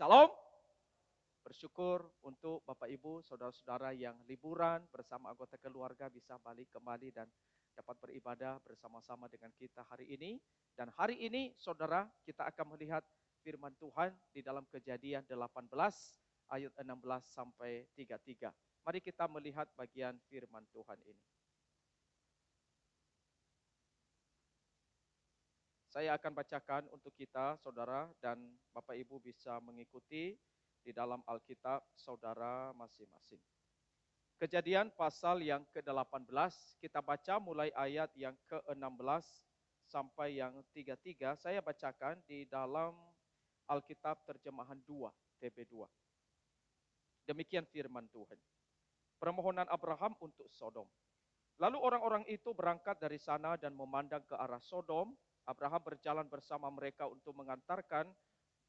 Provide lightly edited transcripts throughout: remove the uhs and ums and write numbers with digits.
Shalom. Bersyukur untuk Bapak Ibu, saudara-saudara yang liburan bersama anggota keluarga bisa balik kembali dan dapat beribadah bersama-sama dengan kita hari ini. Dan hari ini saudara kita akan melihat firman Tuhan di dalam Kejadian 18 ayat 16 sampai 33. Mari kita melihat bagian firman Tuhan ini. Saya akan bacakan untuk kita, saudara, dan Bapak Ibu bisa mengikuti di dalam Alkitab saudara masing-masing. Kejadian pasal yang ke-18, kita baca mulai ayat yang ke-16 sampai yang 33. Saya bacakan di dalam Alkitab terjemahan 2, TB2. Demikian firman Tuhan. Permohonan Abraham untuk Sodom. Lalu orang-orang itu berangkat dari sana dan memandang ke arah Sodom. Abraham berjalan bersama mereka untuk mengantarkan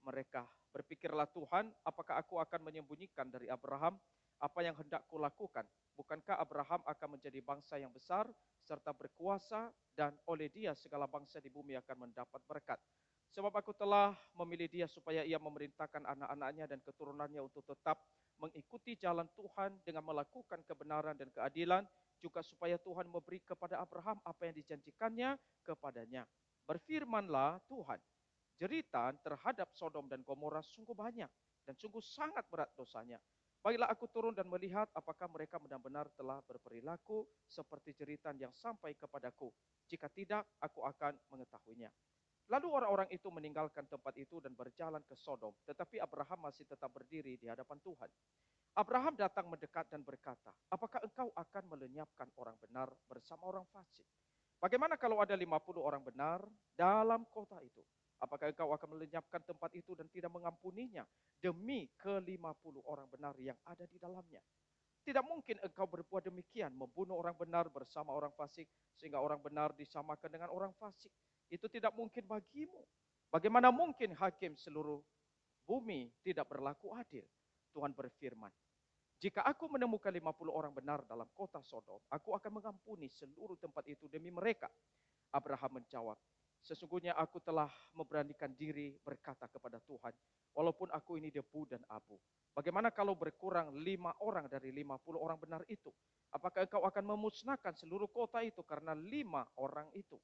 mereka. Berpikirlah Tuhan, apakah aku akan menyembunyikan dari Abraham apa yang hendak kulakukan? Bukankah Abraham akan menjadi bangsa yang besar serta berkuasa, dan oleh dia segala bangsa di bumi akan mendapat berkat. Sebab aku telah memilih dia supaya ia memerintahkan anak-anaknya dan keturunannya untuk tetap mengikuti jalan Tuhan dengan melakukan kebenaran dan keadilan, juga supaya Tuhan memberi kepada Abraham apa yang dijanjikannya kepadanya. Berfirmanlah Tuhan, jeritan terhadap Sodom dan Gomora sungguh banyak dan sungguh sangat berat dosanya. Baiklah aku turun dan melihat apakah mereka benar-benar telah berperilaku seperti jeritan yang sampai kepadaku. Jika tidak, aku akan mengetahuinya. Lalu orang-orang itu meninggalkan tempat itu dan berjalan ke Sodom. Tetapi Abraham masih tetap berdiri di hadapan Tuhan. Abraham datang mendekat dan berkata, apakah engkau akan melenyapkan orang benar bersama orang fasik? Bagaimana kalau ada 50 orang benar dalam kota itu? Apakah engkau akan melenyapkan tempat itu dan tidak mengampuninya demi ke-50 orang benar yang ada di dalamnya? Tidak mungkin engkau berbuat demikian, membunuh orang benar bersama orang fasik, sehingga orang benar disamakan dengan orang fasik. Itu tidak mungkin bagimu. Bagaimana mungkin hakim seluruh bumi tidak berlaku adil? Tuhan berfirman, jika aku menemukan 50 orang benar dalam kota Sodom, aku akan mengampuni seluruh tempat itu demi mereka. Abraham menjawab, sesungguhnya aku telah memberanikan diri berkata kepada Tuhan, walaupun aku ini debu dan abu. Bagaimana kalau berkurang 5 orang dari 50 orang benar itu? Apakah engkau akan memusnahkan seluruh kota itu karena 5 orang itu?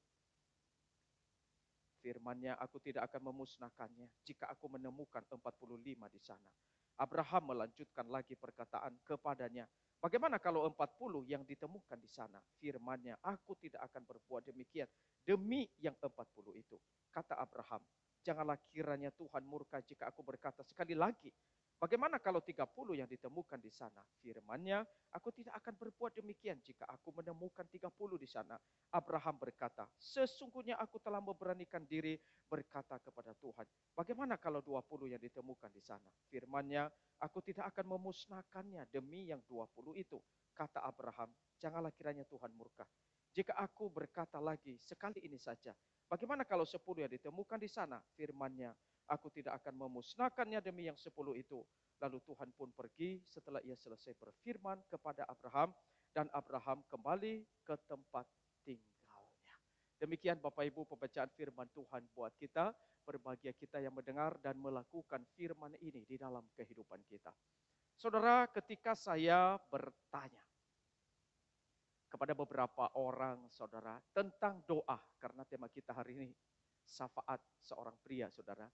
Firman-Nya, aku tidak akan memusnahkannya jika aku menemukan 45 di sana. Abraham melanjutkan lagi perkataan kepadanya, bagaimana kalau 40 yang ditemukan di sana? Firman-Nya, aku tidak akan berbuat demikian demi yang 40 itu. Kata Abraham, janganlah kiranya Tuhan murka jika aku berkata sekali lagi, bagaimana kalau 30 yang ditemukan di sana? Firman-Nya, aku tidak akan berbuat demikian jika aku menemukan 30 di sana. Abraham berkata, sesungguhnya aku telah memberanikan diri berkata kepada Tuhan, bagaimana kalau 20 yang ditemukan di sana? Firman-Nya, aku tidak akan memusnahkannya demi yang 20 itu. Kata Abraham, janganlah kiranya Tuhan murka jika aku berkata lagi sekali ini saja. Bagaimana kalau 10 yang ditemukan di sana? Firman-Nya, aku tidak akan memusnahkannya demi yang 10 itu. Lalu Tuhan pun pergi setelah ia selesai berfirman kepada Abraham, dan Abraham kembali ke tempat tinggalnya. Demikian Bapak Ibu pembacaan firman Tuhan buat kita, berbahagia kita yang mendengar dan melakukan firman ini di dalam kehidupan kita. Saudara, ketika saya bertanya kepada beberapa orang saudara tentang doa, karena tema kita hari ini syafaat seorang pria saudara.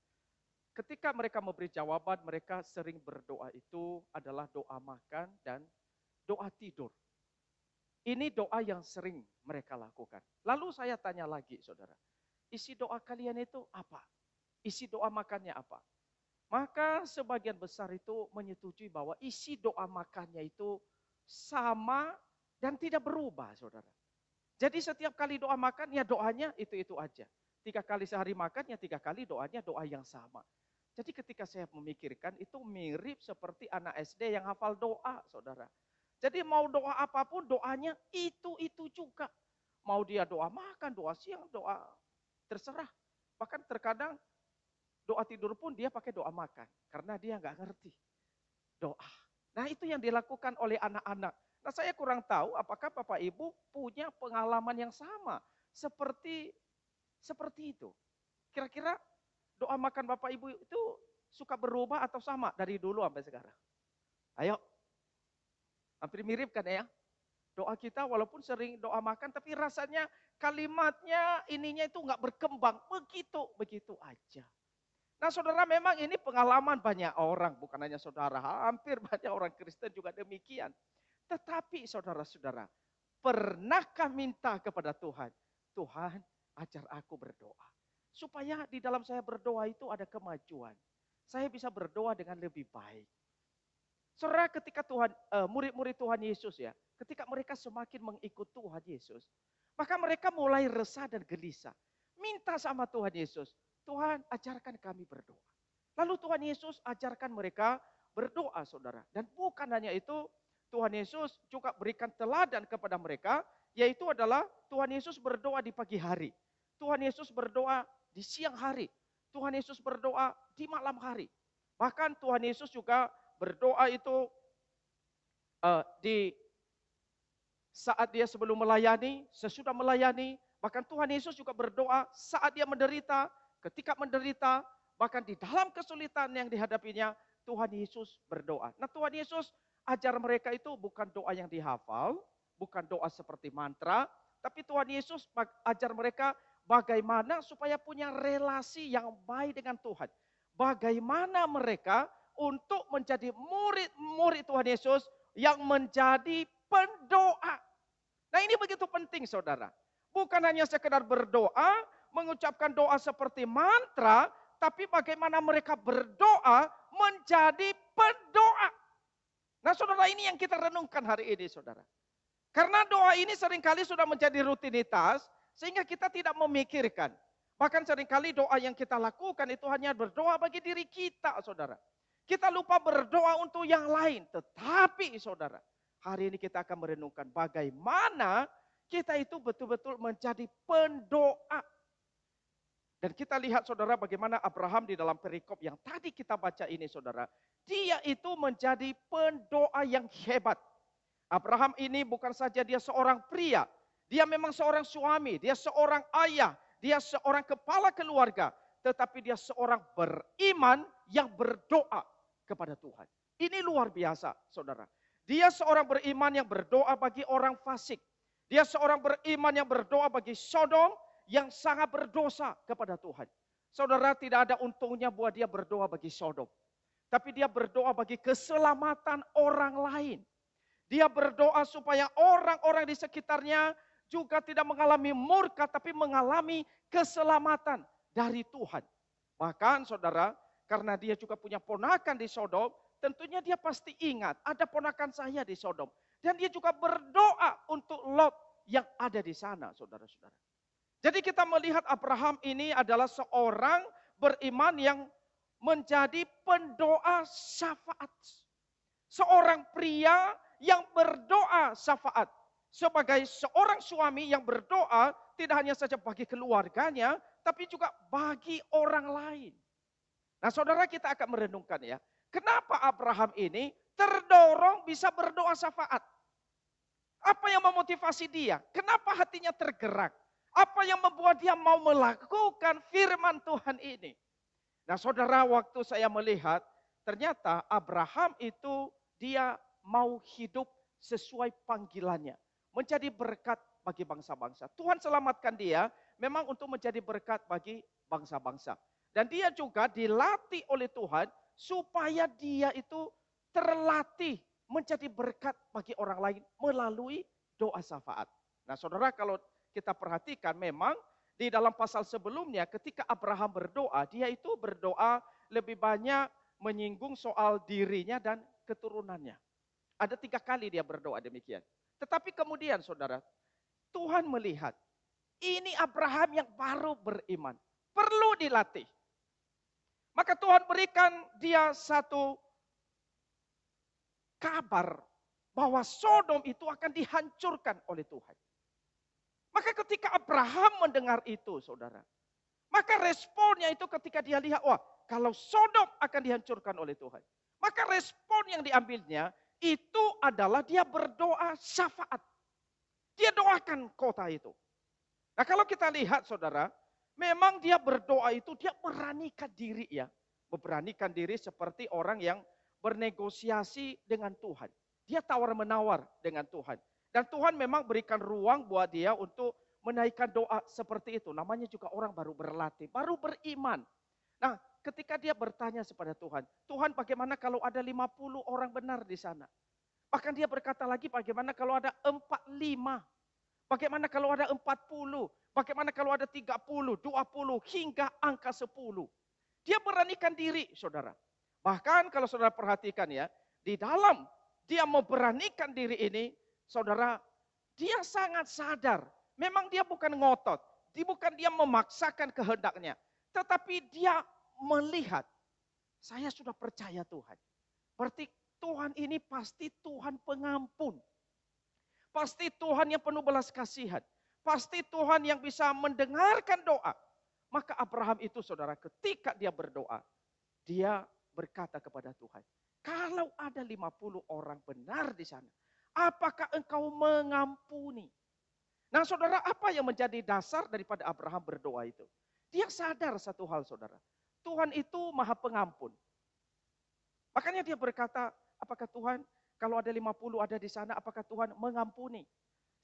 Ketika mereka memberi jawaban, mereka sering berdoa itu adalah doa makan dan doa tidur. Ini doa yang sering mereka lakukan. Lalu saya tanya lagi saudara, isi doa kalian itu apa? Isi doa makannya apa? Maka sebagian besar itu menyetujui bahwa isi doa makannya itu sama dan tidak berubah saudara. Jadi setiap kali doa makan ya doanya itu aja. 3 kali sehari makan ya 3 kali doanya doa yang sama. Jadi ketika saya memikirkan itu mirip seperti anak SD yang hafal doa saudara. Jadi mau doa apapun doanya itu juga. Mau dia doa makan, doa siang, doa terserah. Bahkan terkadang doa tidur pun dia pakai doa makan. Karena dia nggak ngerti doa. Nah itu yang dilakukan oleh anak-anak. Nah saya kurang tahu apakah Bapak Ibu punya pengalaman yang sama. Seperti itu. Kira-kira doa makan Bapak Ibu itu suka berubah atau sama dari dulu sampai sekarang? Ayo, hampir mirip kan ya? Doa kita walaupun sering doa makan, tapi rasanya kalimatnya ininya itu nggak berkembang. Begitu aja. Nah saudara, memang ini pengalaman banyak orang, bukan hanya saudara. Hampir banyak orang Kristen juga demikian. Tetapi saudara-saudara, pernahkah minta kepada Tuhan? Tuhan, ajar aku berdoa. Supaya di dalam saya berdoa itu ada kemajuan. Saya bisa berdoa dengan lebih baik. Saudara, ketika murid-murid Tuhan Yesus ya, ketika mereka semakin mengikut Tuhan Yesus, maka mereka mulai resah dan gelisah. Minta sama Tuhan Yesus, Tuhan ajarkan kami berdoa. Lalu Tuhan Yesus ajarkan mereka berdoa saudara. Dan bukan hanya itu, Tuhan Yesus juga berikan teladan kepada mereka, yaitu adalah Tuhan Yesus berdoa di pagi hari. Tuhan Yesus berdoa di siang hari. Tuhan Yesus berdoa di malam hari. Bahkan Tuhan Yesus juga berdoa itu di saat dia sebelum melayani, sesudah melayani, bahkan Tuhan Yesus juga berdoa saat dia menderita, ketika menderita, bahkan di dalam kesulitan yang dihadapinya, Tuhan Yesus berdoa. Nah Tuhan Yesus ajar mereka itu bukan doa yang dihafal, bukan doa seperti mantra, tapi Tuhan Yesus ajar mereka bagaimana supaya punya relasi yang baik dengan Tuhan. Bagaimana mereka untuk menjadi murid-murid Tuhan Yesus yang menjadi pendoa. Nah ini begitu penting saudara. Bukan hanya sekedar berdoa, mengucapkan doa seperti mantra, tapi bagaimana mereka berdoa menjadi pendoa. Nah saudara, ini yang kita renungkan hari ini saudara. Karena doa ini seringkali sudah menjadi rutinitas, sehingga kita tidak memikirkan. Bahkan seringkali doa yang kita lakukan itu hanya berdoa bagi diri kita saudara. Kita lupa berdoa untuk yang lain. Tetapi saudara, hari ini kita akan merenungkan bagaimana kita itu betul-betul menjadi pendoa. Dan kita lihat saudara bagaimana Abraham di dalam perikop yang tadi kita baca ini saudara. Dia itu menjadi pendoa yang hebat. Abraham ini bukan saja dia seorang pria. Dia memang seorang suami, dia seorang ayah, dia seorang kepala keluarga. Tetapi dia seorang beriman yang berdoa kepada Tuhan. Ini luar biasa saudara. Dia seorang beriman yang berdoa bagi orang fasik. Dia seorang beriman yang berdoa bagi Sodom yang sangat berdosa kepada Tuhan. Saudara, tidak ada untungnya buat dia berdoa bagi Sodom. Tapi dia berdoa bagi keselamatan orang lain. Dia berdoa supaya orang-orang di sekitarnya juga tidak mengalami murka, tapi mengalami keselamatan dari Tuhan. Bahkan saudara, karena dia juga punya ponakan di Sodom, tentunya dia pasti ingat ada ponakan saya di Sodom. Dan dia juga berdoa untuk Lot yang ada di sana saudara-saudara. Jadi kita melihat Abraham ini adalah seorang beriman yang menjadi pendoa syafaat. Seorang pria yang berdoa syafaat. Sebagai seorang suami yang berdoa tidak hanya saja bagi keluarganya, tapi juga bagi orang lain. Nah saudara, kita akan merenungkan ya. Kenapa Abraham ini terdorong bisa berdoa syafaat? Apa yang memotivasi dia? Kenapa hatinya tergerak? Apa yang membuat dia mau melakukan firman Tuhan ini? Nah saudara, waktu saya melihat, ternyata Abraham itu dia mau hidup sesuai panggilannya. Menjadi berkat bagi bangsa-bangsa. Tuhan selamatkan dia memang untuk menjadi berkat bagi bangsa-bangsa. Dan dia juga dilatih oleh Tuhan supaya dia itu terlatih menjadi berkat bagi orang lain melalui doa syafaat. Nah saudara, kalau kita perhatikan memang di dalam pasal sebelumnya ketika Abraham berdoa, dia itu berdoa lebih banyak menyinggung soal dirinya dan keturunannya. Ada 3 kali dia berdoa demikian. Tetapi kemudian saudara, Tuhan melihat ini Abraham yang baru beriman, perlu dilatih. Maka Tuhan berikan dia satu kabar bahwa Sodom itu akan dihancurkan oleh Tuhan. Maka ketika Abraham mendengar itu saudara, maka responnya itu ketika dia lihat, wah kalau Sodom akan dihancurkan oleh Tuhan. Maka respon yang diambilnya itu adalah dia berdoa syafaat. Dia doakan kota itu. Nah kalau kita lihat saudara, memang dia berdoa itu dia beranikan diri ya. Memberanikan diri seperti orang yang bernegosiasi dengan Tuhan. Dia tawar-menawar dengan Tuhan. Dan Tuhan memang berikan ruang buat dia untuk menaikkan doa seperti itu. Namanya juga orang baru berlatih, baru beriman. Nah, ketika dia bertanya kepada Tuhan, Tuhan bagaimana kalau ada 50 orang benar di sana? Bahkan dia berkata lagi, bagaimana kalau ada 45? Bagaimana kalau ada 40? Bagaimana kalau ada 30, 20, hingga angka 10? Dia beranikan diri, saudara. Bahkan kalau saudara perhatikan ya, di dalam dia memberanikan diri ini, saudara, dia sangat sadar. Memang dia bukan ngotot, bukan dia memaksakan kehendaknya. Tetapi dia melihat, saya sudah percaya Tuhan. Berarti Tuhan ini pasti Tuhan pengampun. Pasti Tuhan yang penuh belas kasihan. Pasti Tuhan yang bisa mendengarkan doa. Maka Abraham itu saudara ketika dia berdoa, dia berkata kepada Tuhan, kalau ada 50 orang benar di sana, apakah engkau mengampuni? Nah saudara, apa yang menjadi dasar daripada Abraham berdoa itu? Dia sadar satu hal saudara, Tuhan itu maha pengampun. Makanya dia berkata, apakah Tuhan kalau ada 50 ada di sana, apakah Tuhan mengampuni?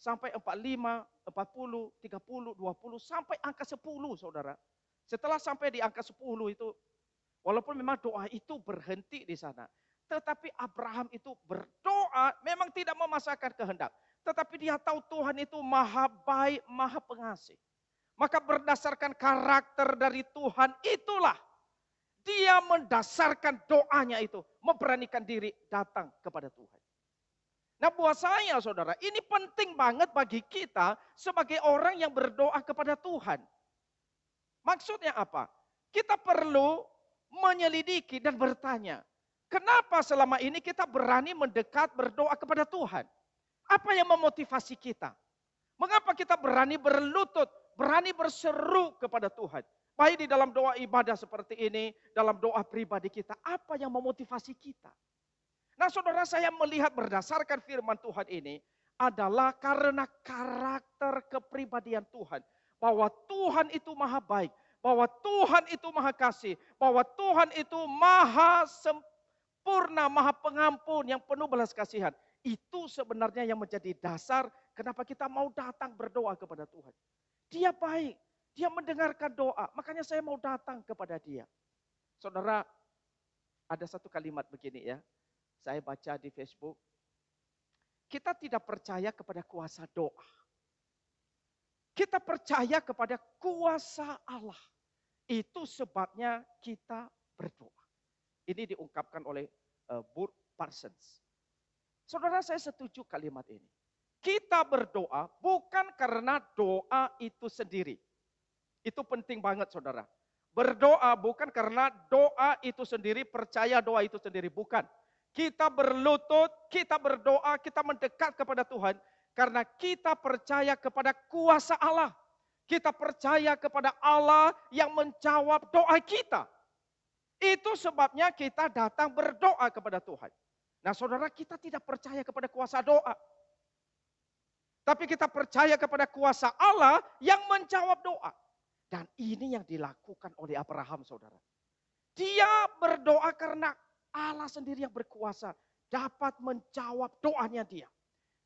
Sampai 45, 40, 30, 20, sampai angka 10 saudara. Setelah sampai di angka 10 itu, walaupun memang doa itu berhenti di sana. Tetapi Abraham itu berdoa memang tidak memaksakan kehendak. Tetapi dia tahu Tuhan itu maha baik, maha pengasih. Maka berdasarkan karakter dari Tuhan itulah dia mendasarkan doanya itu. Memberanikan diri datang kepada Tuhan. Nah buat saya saudara, ini penting banget bagi kita sebagai orang yang berdoa kepada Tuhan. Maksudnya apa? Kita perlu menyelidiki dan bertanya, kenapa selama ini kita berani mendekat berdoa kepada Tuhan? Apa yang memotivasi kita? Mengapa kita berani berlutut, berani berseru kepada Tuhan? Baik di dalam doa ibadah seperti ini, dalam doa pribadi kita, apa yang memotivasi kita? Nah saudara, saya melihat berdasarkan firman Tuhan ini adalah karena karakter kepribadian Tuhan. Bahwa Tuhan itu maha baik, bahwa Tuhan itu maha kasih, bahwa Tuhan itu maha sempurna, maha pengampun yang penuh belas kasihan. Itu sebenarnya yang menjadi dasar kenapa kita mau datang berdoa kepada Tuhan. Dia baik, dia mendengarkan doa, makanya saya mau datang kepada dia. Saudara, ada satu kalimat begini ya. Saya baca di Facebook, kita tidak percaya kepada kuasa doa. Kita percaya kepada kuasa Allah. Itu sebabnya kita berdoa. Ini diungkapkan oleh Burt Parsons. Saudara, saya setuju kalimat ini. Kita berdoa bukan karena doa itu sendiri. Itu penting banget saudara. Berdoa bukan karena doa itu sendiri, percaya doa itu sendiri, bukan. Kita berlutut, kita berdoa, kita mendekat kepada Tuhan karena kita percaya kepada kuasa Allah. Kita percaya kepada Allah yang menjawab doa kita. Itu sebabnya kita datang berdoa kepada Tuhan. Nah saudara, kita tidak percaya kepada kuasa doa. Tapi kita percaya kepada kuasa Allah yang menjawab doa. Dan ini yang dilakukan oleh Abraham saudara. Dia berdoa karena Allah sendiri yang berkuasa dapat menjawab doanya dia.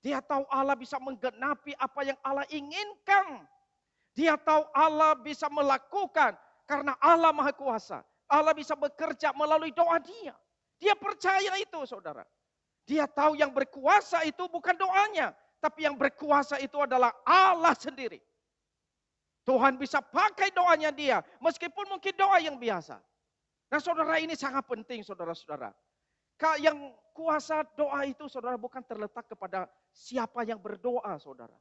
Dia tahu Allah bisa menggenapi apa yang Allah inginkan. Dia tahu Allah bisa melakukan karena Allah maha kuasa. Allah bisa bekerja melalui doa dia. Dia percaya itu saudara. Dia tahu yang berkuasa itu bukan doanya. Tapi yang berkuasa itu adalah Allah sendiri. Tuhan bisa pakai doanya dia. Meskipun mungkin doa yang biasa. Nah saudara, ini sangat penting saudara-saudara. Yang kuasa doa itu saudara bukan terletak kepada siapa yang berdoa saudara.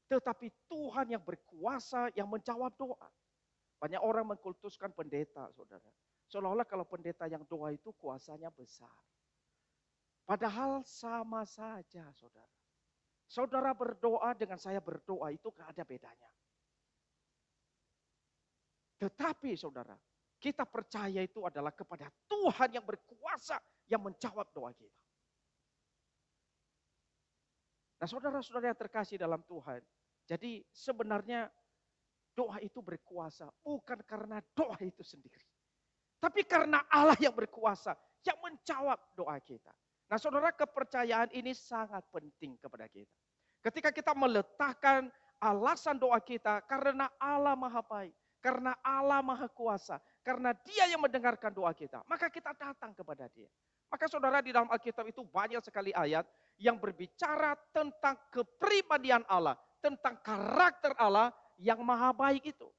Tetapi Tuhan yang berkuasa yang menjawab doa. Banyak orang mengkultuskan pendeta saudara. Seolah-olah kalau pendeta yang doa itu kuasanya besar. Padahal sama saja saudara. Saudara berdoa dengan saya berdoa itu gak ada bedanya. Tetapi saudara, kita percaya itu adalah kepada Tuhan yang berkuasa yang menjawab doa kita. Nah saudara-saudara yang terkasih dalam Tuhan. Jadi sebenarnya doa itu berkuasa bukan karena doa itu sendiri. Tapi karena Allah yang berkuasa, yang menjawab doa kita. Nah saudara, kepercayaan ini sangat penting kepada kita. Ketika kita meletakkan alasan doa kita karena Allah Maha Baik, karena Allah Maha Kuasa, karena Dia yang mendengarkan doa kita, maka kita datang kepada Dia. Maka saudara, di dalam Alkitab itu banyak sekali ayat yang berbicara tentang kepribadian Allah, tentang karakter Allah yang maha baik itu,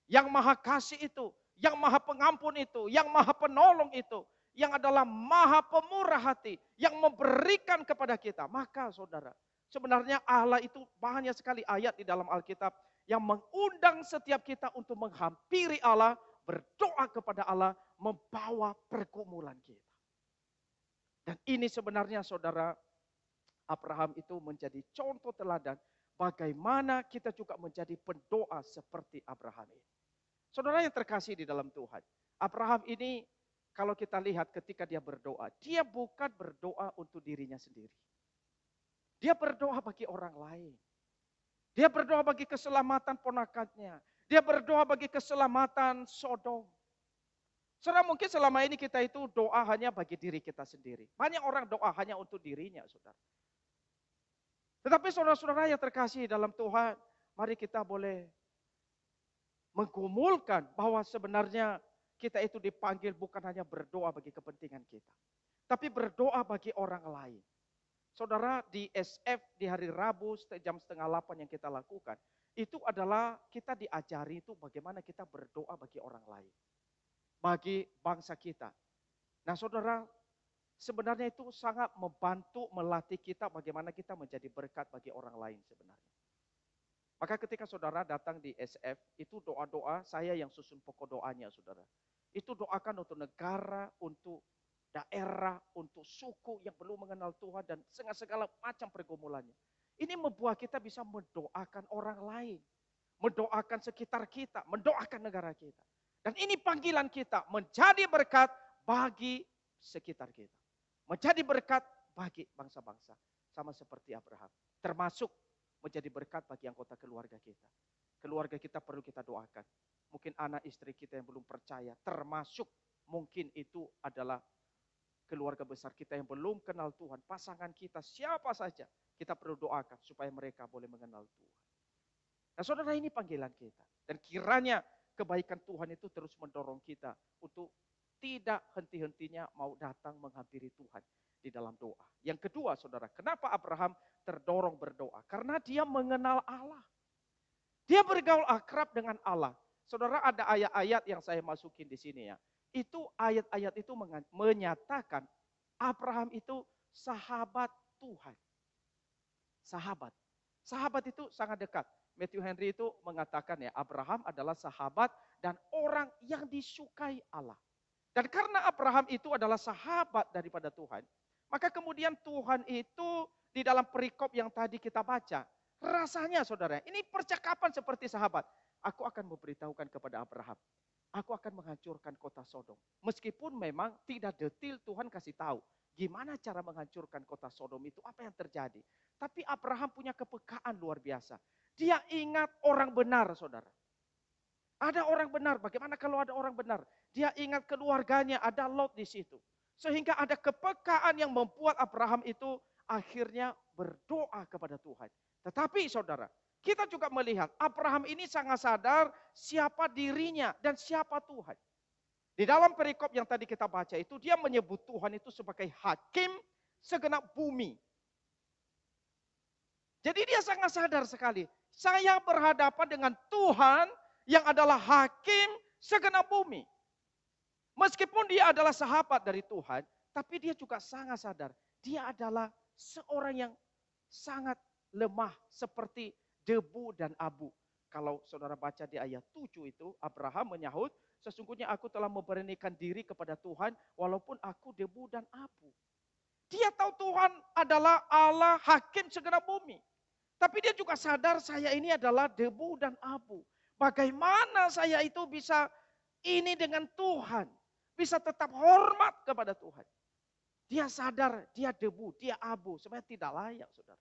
yang maha kasih itu, yang maha pengampun itu, yang maha penolong itu, yang adalah maha pemurah hati, yang memberikan kepada kita. Maka saudara, sebenarnya Allah itu banyak sekali ayat di dalam Alkitab yang mengundang setiap kita untuk menghampiri Allah, berdoa kepada Allah, membawa pergumulan kita. Dan ini sebenarnya saudara, Abraham itu menjadi contoh teladan bagaimana kita juga menjadi pendoa seperti Abraham ini. Saudara yang terkasih di dalam Tuhan, Abraham ini kalau kita lihat ketika dia berdoa, dia bukan berdoa untuk dirinya sendiri. Dia berdoa bagi orang lain. Dia berdoa bagi keselamatan ponakannya. Dia berdoa bagi keselamatan Sodom. Saudara, mungkin selama ini kita itu doa hanya bagi diri kita sendiri. Banyak orang doa hanya untuk dirinya, saudara. Tetapi saudara-saudara yang terkasih dalam Tuhan, mari kita boleh menggumulkan bahwa sebenarnya kita itu dipanggil bukan hanya berdoa bagi kepentingan kita, tapi berdoa bagi orang lain. Saudara, di SF di hari Rabu jam 7:30 yang kita lakukan, itu adalah kita diajari itu bagaimana kita berdoa bagi orang lain. Bagi bangsa kita. Nah saudara, sebenarnya itu sangat membantu melatih kita bagaimana kita menjadi berkat bagi orang lain sebenarnya. Maka ketika saudara datang di SF, itu doa-doa saya yang susun pokok doanya saudara. Itu doakan untuk negara, untuk daerah, untuk suku yang belum mengenal Tuhan dan segala macam pergumulannya. Ini membuat kita bisa mendoakan orang lain. Mendoakan sekitar kita, mendoakan negara kita. Dan ini panggilan kita menjadi berkat bagi sekitar kita. Menjadi berkat bagi bangsa-bangsa. Sama seperti Abraham. Termasuk menjadi berkat bagi anggota keluarga kita. Keluarga kita perlu kita doakan. Mungkin anak istri kita yang belum percaya. Termasuk mungkin itu adalah keluarga besar kita yang belum kenal Tuhan. Pasangan kita siapa saja. Kita perlu doakan supaya mereka boleh mengenal Tuhan. Nah saudara, ini panggilan kita. Dan kiranya kebaikan Tuhan itu terus mendorong kita untuk tidak henti-hentinya mau datang menghampiri Tuhan di dalam doa. Yang kedua saudara, kenapa Abraham terdorong berdoa? Karena dia mengenal Allah. Dia bergaul akrab dengan Allah. Saudara, ada ayat-ayat yang saya masukin di sini ya. Itu ayat-ayat itu menyatakan Abraham itu sahabat Tuhan. Sahabat. Sahabat itu sangat dekat. Matthew Henry itu mengatakan ya, Abraham adalah sahabat dan orang yang disukai Allah. Dan karena Abraham itu adalah sahabat daripada Tuhan, maka kemudian Tuhan itu di dalam perikop yang tadi kita baca, rasanya saudara, ini percakapan seperti sahabat. Aku akan memberitahukan kepada Abraham, aku akan menghancurkan kota Sodom. Meskipun memang tidak detail Tuhan kasih tahu gimana cara menghancurkan kota Sodom itu, apa yang terjadi. Tapi Abraham punya kepekaan luar biasa. Dia ingat orang benar, saudara. Ada orang benar, bagaimana kalau ada orang benar? Dia ingat keluarganya, ada Lot di situ. Sehingga ada kepekaan yang membuat Abraham itu akhirnya berdoa kepada Tuhan. Tetapi saudara, kita juga melihat Abraham ini sangat sadar siapa dirinya dan siapa Tuhan. Di dalam perikop yang tadi kita baca itu, dia menyebut Tuhan itu sebagai hakim segenap bumi. Jadi dia sangat sadar sekali. Saya berhadapan dengan Tuhan yang adalah hakim segenap bumi. Meskipun dia adalah sahabat dari Tuhan, tapi dia juga sangat sadar. Dia adalah seorang yang sangat lemah seperti debu dan abu. Kalau saudara baca di ayat 7 itu, Abraham menyahut, sesungguhnya aku telah memberanikan diri kepada Tuhan walaupun aku debu dan abu. Dia tahu Tuhan adalah Allah hakim segenap bumi. Tapi dia juga sadar saya ini adalah debu dan abu. Bagaimana saya itu bisa ini dengan Tuhan. Bisa tetap hormat kepada Tuhan. Dia sadar dia debu, dia abu. Sebenarnya tidak layak saudara.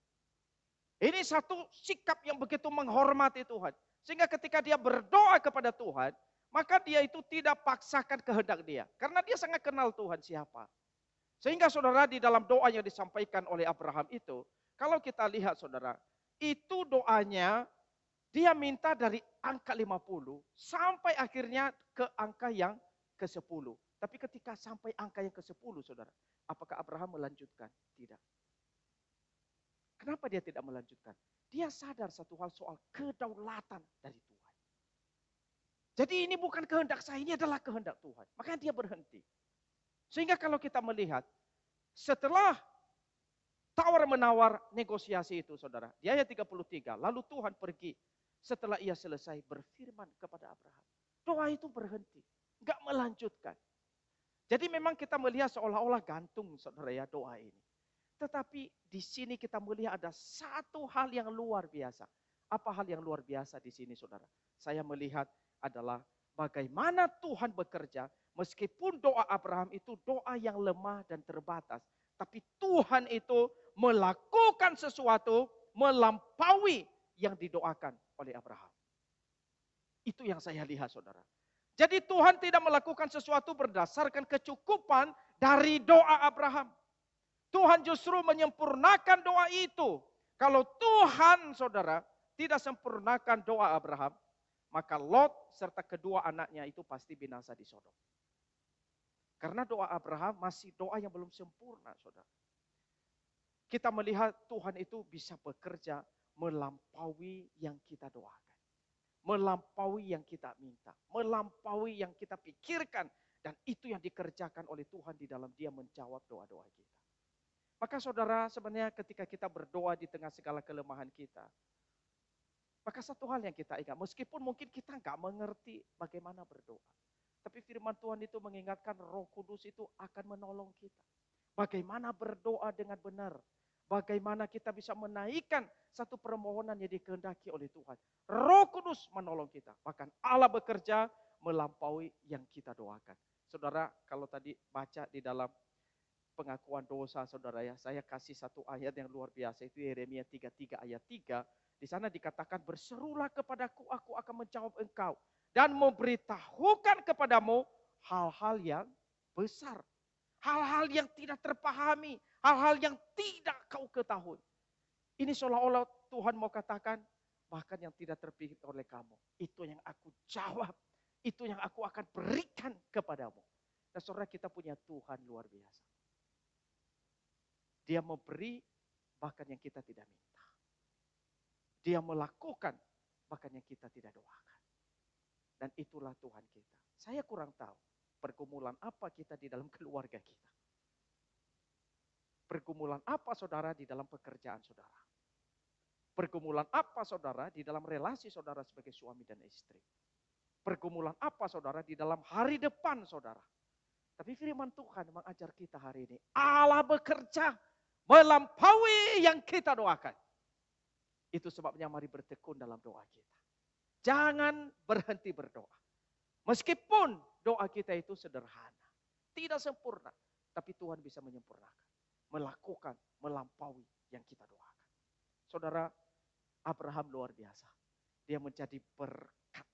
Ini satu sikap yang begitu menghormati Tuhan. Sehingga ketika dia berdoa kepada Tuhan. maka dia itu tidak paksakan kehendak dia. Karena dia sangat kenal Tuhan siapa. Sehingga saudara di dalam doa yang disampaikan oleh Abraham itu, kalau kita lihat saudara, itu doanya dia minta dari angka 50 sampai akhirnya ke angka yang ke-10. Tapi ketika sampai angka yang ke-10 saudara, apakah Abraham melanjutkan? Tidak. Kenapa dia tidak melanjutkan? Dia sadar satu hal soal kedaulatan dari Tuhan. Jadi ini bukan kehendak saya, ini adalah kehendak Tuhan. Makanya dia berhenti. Sehingga kalau kita melihat, setelah tawar-menawar negosiasi itu saudara, di ayat 33, lalu Tuhan pergi setelah ia selesai berfirman kepada Abraham. Doa itu berhenti, enggak melanjutkan. Jadi memang kita melihat seolah-olah gantung saudara ya doa ini. Tetapi di sini kita melihat ada satu hal yang luar biasa. Apa hal yang luar biasa di sini saudara? Saya melihat adalah bagaimana Tuhan bekerja meskipun doa Abraham itu doa yang lemah dan terbatas. Tapi Tuhan itu melakukan sesuatu melampaui yang didoakan oleh Abraham. Itu yang saya lihat saudara. Jadi Tuhan tidak melakukan sesuatu berdasarkan kecukupan dari doa Abraham. Tuhan justru menyempurnakan doa itu. Kalau Tuhan saudara tidak sempurnakan doa Abraham, maka Lot serta kedua anaknya itu pasti binasa di Sodom. Karena doa Abraham masih doa yang belum sempurna saudara. Kita melihat Tuhan itu bisa bekerja melampaui yang kita doakan. Melampaui yang kita minta. Melampaui yang kita pikirkan. Dan itu yang dikerjakan oleh Tuhan di dalam dia menjawab doa-doa kita. Maka saudara sebenarnya ketika kita berdoa di tengah segala kelemahan kita. Maka satu hal yang kita ingat. Meskipun mungkin kita nggak mengerti bagaimana berdoa. Tapi firman Tuhan itu mengingatkan Roh Kudus itu akan menolong kita. Bagaimana berdoa dengan benar. Bagaimana kita bisa menaikkan satu permohonan yang dikehendaki oleh Tuhan. Roh Kudus menolong kita. Bahkan Allah bekerja melampaui yang kita doakan. Saudara, kalau tadi baca di dalam pengakuan dosa saudara ya, saya kasih satu ayat yang luar biasa, itu Yeremia 33 ayat 3. Di sana dikatakan, berserulah kepadaku, aku akan menjawab engkau. Dan memberitahukan kepadamu hal-hal yang besar. Hal-hal yang tidak terpahami. Hal-hal yang tidak kau ketahui. Ini seolah-olah Tuhan mau katakan, bahkan yang tidak terpikir oleh kamu. Itu yang aku jawab. Itu yang aku akan berikan kepadamu. Dan saudara, kita punya Tuhan luar biasa. Dia memberi bahkan yang kita tidak minta. Dia melakukan bahkan yang kita tidak doakan. Dan itulah Tuhan kita. Saya kurang tahu pergumulan apa kita di dalam keluarga kita. Pergumulan apa saudara di dalam pekerjaan saudara. Pergumulan apa saudara di dalam relasi saudara sebagai suami dan istri. Pergumulan apa saudara di dalam hari depan saudara. Tapi firman Tuhan mengajar kita hari ini. Allah bekerja melampaui yang kita doakan. Itu sebabnya mari bertekun dalam doa kita. Jangan berhenti berdoa. Meskipun doa kita itu sederhana. Tidak sempurna. Tapi Tuhan bisa menyempurnakan. Melakukan, melampaui yang kita doakan. Saudara, Abraham luar biasa. Dia menjadi berkat.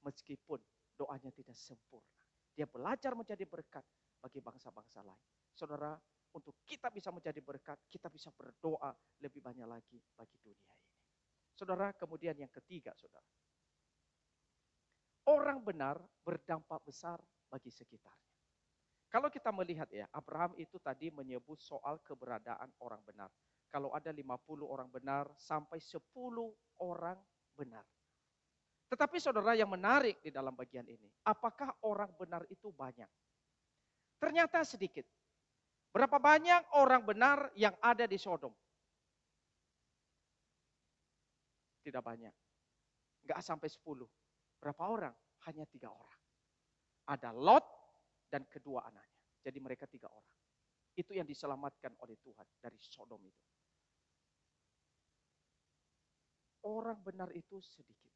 Meskipun doanya tidak sempurna. Dia belajar menjadi berkat bagi bangsa-bangsa lain. Saudara, untuk kita bisa menjadi berkat, kita bisa berdoa lebih banyak lagi bagi dunia ini. Saudara, kemudian yang ketiga, saudara. Orang benar berdampak besar bagi sekitarnya. Kalau kita melihat ya, Abraham itu tadi menyebut soal keberadaan orang benar. Kalau ada 50 orang benar sampai 10 orang benar. Tetapi saudara yang menarik di dalam bagian ini, apakah orang benar itu banyak? Ternyata sedikit. Berapa banyak orang benar yang ada di Sodom? Tidak banyak. Enggak sampai 10. Berapa orang? Hanya 3 orang. Ada Lot dan kedua anaknya. Jadi mereka 3 orang. Itu yang diselamatkan oleh Tuhan dari Sodom itu. Orang benar itu sedikit.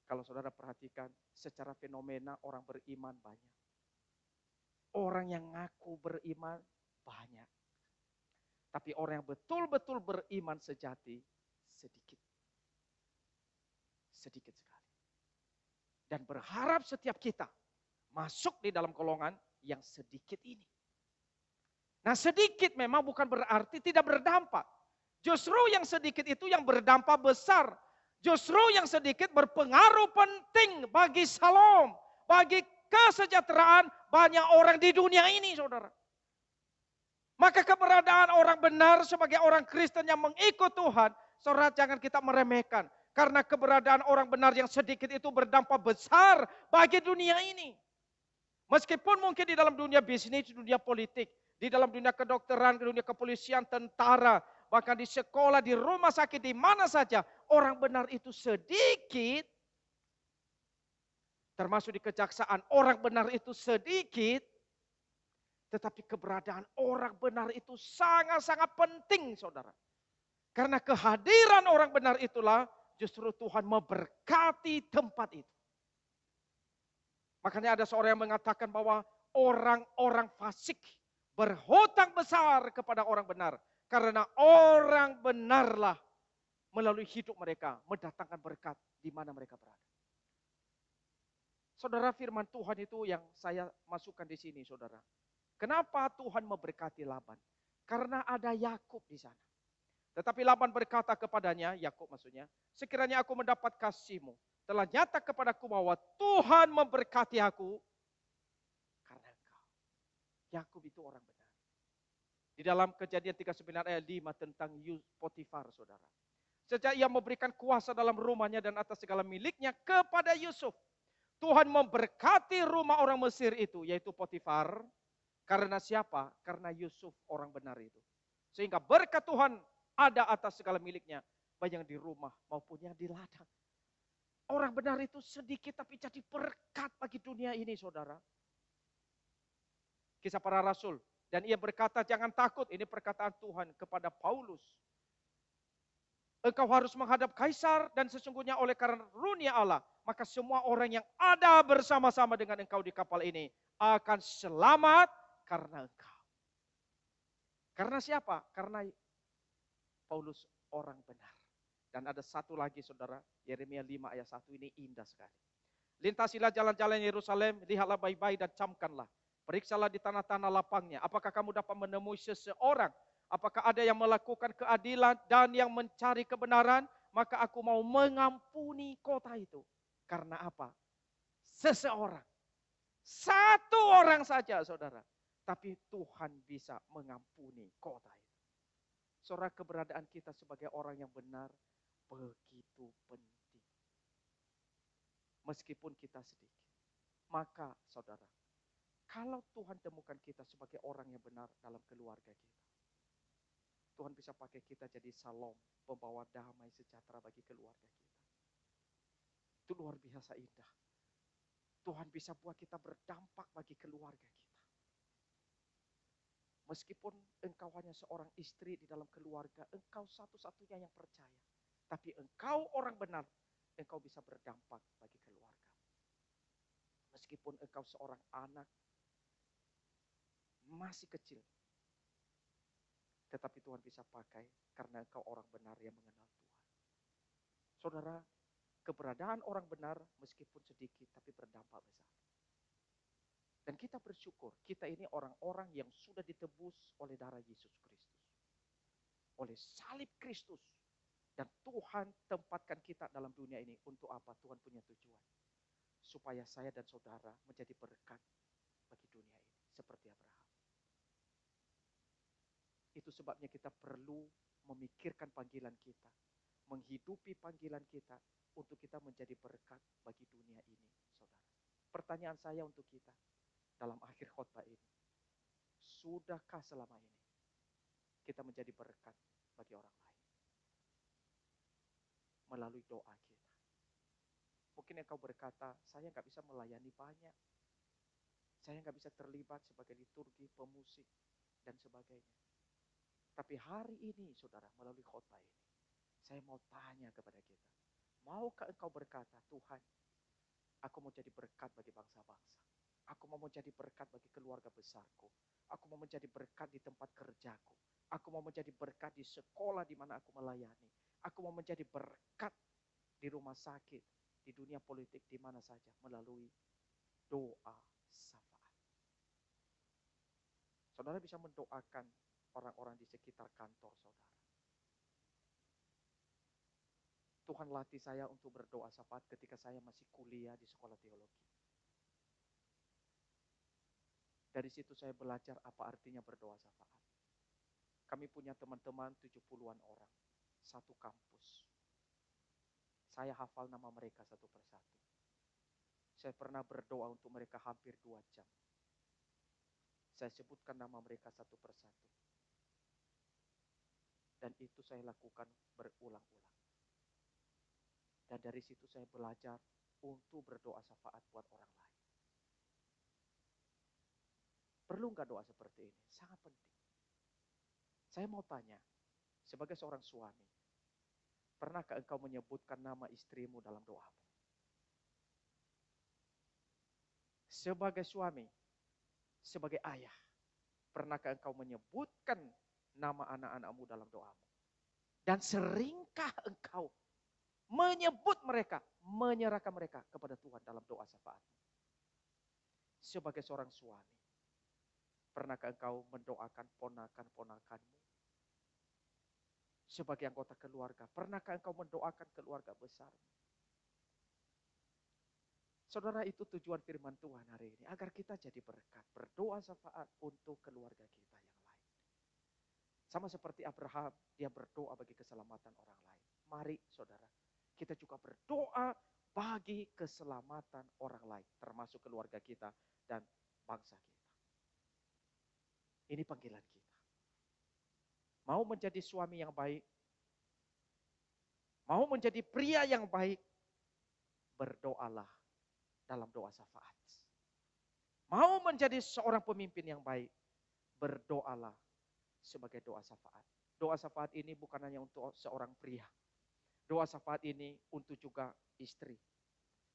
Kalau saudara perhatikan secara fenomena orang beriman banyak. Orang yang ngaku beriman banyak. Tapi orang yang betul-betul beriman sejati sedikit. Sedikit sekali. Dan berharap setiap kita masuk di dalam golongan yang sedikit ini. Nah, sedikit memang bukan berarti tidak berdampak. Justru yang sedikit itu yang berdampak besar. Justru yang sedikit berpengaruh penting bagi salam, bagi kesejahteraan banyak orang di dunia ini, saudara. Maka keberadaan orang benar sebagai orang Kristen yang mengikut Tuhan, saudara, jangan kita meremehkan. Karena keberadaan orang benar yang sedikit itu berdampak besar bagi dunia ini. Meskipun mungkin di dalam dunia bisnis, dunia politik, di dalam dunia kedokteran, di dunia kepolisian, tentara, bahkan di sekolah, di rumah sakit, di mana saja, orang benar itu sedikit. Termasuk di kejaksaan, orang benar itu sedikit. Tetapi keberadaan orang benar itu sangat-sangat penting, saudara. Karena kehadiran orang benar itulah justru Tuhan memberkati tempat itu. Makanya ada seorang yang mengatakan bahwa orang-orang fasik berhutang besar kepada orang benar. Karena orang benarlah melalui hidup mereka mendatangkan berkat di mana mereka berada. Saudara, firman Tuhan itu yang saya masukkan di sini, saudara. Kenapa Tuhan memberkati Laban? Karena ada Yakub di sana. Tetapi Laban berkata kepadanya, Yakub maksudnya, sekiranya aku mendapat kasihmu, telah nyata kepadaku bahwa Tuhan memberkati aku karena engkau. Yakub itu orang benar. Di dalam Kejadian 39 ayat 5 tentang Potifar, saudara. Sejak ia memberikan kuasa dalam rumahnya dan atas segala miliknya kepada Yusuf, Tuhan memberkati rumah orang Mesir itu, yaitu Potifar. Karena siapa? Karena Yusuf orang benar itu. Sehingga berkat Tuhan ada atas segala miliknya, baik yang di rumah maupun yang di ladang. Orang benar itu sedikit tapi jadi berkat bagi dunia ini, saudara. Kisah para Rasul. Dan ia berkata, jangan takut, ini perkataan Tuhan kepada Paulus. Engkau harus menghadap Kaisar dan sesungguhnya oleh karunia Allah, maka semua orang yang ada bersama-sama dengan engkau di kapal ini akan selamat karena engkau. Karena siapa? Karena Paulus orang benar. Dan ada satu lagi, saudara, Yeremia 5 ayat 1 ini indah sekali. Lintasilah jalan-jalan Yerusalem, lihatlah baik-baik dan camkanlah. Periksalah di tanah-tanah lapangnya. Apakah kamu dapat menemui seseorang? Apakah ada yang melakukan keadilan dan yang mencari kebenaran? Maka aku mau mengampuni kota itu. Karena apa? Seseorang. Satu orang saja, saudara. Tapi Tuhan bisa mengampuni kota itu. Saudara, keberadaan kita sebagai orang yang benar begitu penting. Meskipun kita sedikit. Maka saudara, kalau Tuhan temukan kita sebagai orang yang benar dalam keluarga kita, Tuhan bisa pakai kita jadi salom, pembawa damai sejahtera bagi keluarga kita. Itu luar biasa indah. Tuhan bisa buat kita berdampak bagi keluarga kita. Meskipun engkau hanya seorang istri di dalam keluarga, engkau satu-satunya yang percaya. Tapi engkau orang benar, engkau bisa berdampak bagi keluarga. Meskipun engkau seorang anak, masih kecil. Tetapi Tuhan bisa pakai karena engkau orang benar yang mengenal Tuhan. Saudara, keberadaan orang benar meskipun sedikit tapi berdampak besar. Dan kita bersyukur, kita ini orang-orang yang sudah ditebus oleh darah Yesus Kristus. Oleh salib Kristus. Dan Tuhan tempatkan kita dalam dunia ini untuk apa? Tuhan punya tujuan. Supaya saya dan saudara menjadi berkat bagi dunia ini. Seperti Abraham. Itu sebabnya kita perlu memikirkan panggilan kita. Menghidupi panggilan kita untuk kita menjadi berkat bagi dunia ini, saudara. Pertanyaan saya untuk kita dalam akhir khotbah ini. Sudahkah selama ini kita menjadi berkat bagi orang lain? Melalui doa kita. Mungkin engkau berkata, saya nggak bisa melayani banyak. Saya nggak bisa terlibat sebagai liturgi, pemusik, dan sebagainya. Tapi hari ini, saudara, melalui khotbah ini, saya mau tanya kepada kita. Maukah engkau berkata, Tuhan, aku mau jadi berkat bagi bangsa-bangsa. Aku mau menjadi berkat bagi keluarga besarku. Aku mau menjadi berkat di tempat kerjaku. Aku mau menjadi berkat di sekolah di mana aku melayani. Aku mau menjadi berkat di rumah sakit, di di dunia politik di mana saja melalui doa syafaat. Saudara bisa mendoakan orang-orang di sekitar kantor saudara. Tuhan latih saya untuk berdoa syafaat ketika saya masih kuliah di sekolah teologi. Dari situ saya belajar apa artinya berdoa syafaat. Kami punya teman-teman 70-an orang, satu kampus. Saya hafal nama mereka satu persatu. Saya pernah berdoa untuk mereka hampir 2 jam. Saya sebutkan nama mereka satu persatu. Dan itu saya lakukan berulang-ulang. Dan dari situ saya belajar untuk berdoa syafaat buat orang lain. Perlu nggak doa seperti ini? Sangat penting. Saya mau tanya, sebagai seorang suami, pernahkah engkau menyebutkan nama istrimu dalam doamu? Sebagai suami, sebagai ayah, pernahkah engkau menyebutkan nama anak-anakmu dalam doamu? Dan seringkah engkau menyebut mereka, menyerahkan mereka kepada Tuhan dalam doa syafaatmu? Sebagai seorang suami, pernahkah engkau mendoakan ponakan-ponakanmu? Sebagai anggota keluarga, pernahkah engkau mendoakan keluarga besarmu? Saudara, itu tujuan firman Tuhan hari ini, agar kita jadi berkat, berdoa syafaat untuk keluarga kita yang lain. Sama seperti Abraham, dia berdoa bagi keselamatan orang lain. Mari saudara, kita juga berdoa bagi keselamatan orang lain, termasuk keluarga kita dan bangsa kita. Ini panggilan kita. Mau menjadi suami yang baik, mau menjadi pria yang baik, berdoalah dalam doa syafaat. Mau menjadi seorang pemimpin yang baik, berdoalah sebagai doa syafaat. Doa syafaat ini bukan hanya untuk seorang pria. Doa syafaat ini untuk juga istri.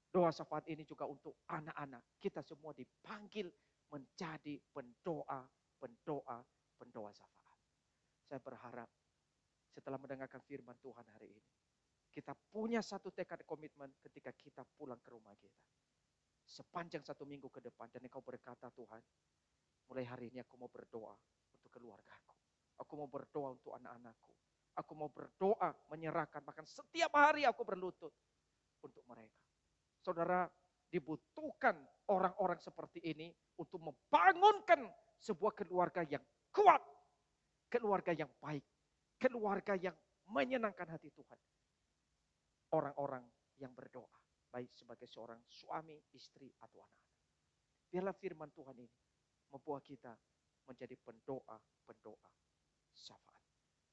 Doa syafaat ini juga untuk anak-anak. Kita semua dipanggil menjadi pendoa syafaat. Saya berharap setelah mendengarkan firman Tuhan hari ini, kita punya satu tekad komitmen ketika kita pulang ke rumah kita. Sepanjang 1 minggu ke depan, dan engkau berkata, Tuhan, mulai hari ini aku mau berdoa untuk keluargaku. Aku mau berdoa untuk anak-anakku. Aku mau berdoa, menyerahkan, bahkan setiap hari aku berlutut untuk mereka. Saudara, dibutuhkan orang-orang seperti ini untuk membangunkan sebuah keluarga yang kuat, keluarga yang baik, keluarga yang menyenangkan hati Tuhan. Orang-orang yang berdoa, baik sebagai seorang suami, istri, atau anak-anak. Biarlah firman Tuhan ini membuat kita menjadi pendoa syafaat.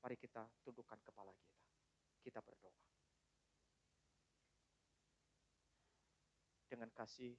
Mari kita tundukkan kepala kita. Kita berdoa. Dengan kasih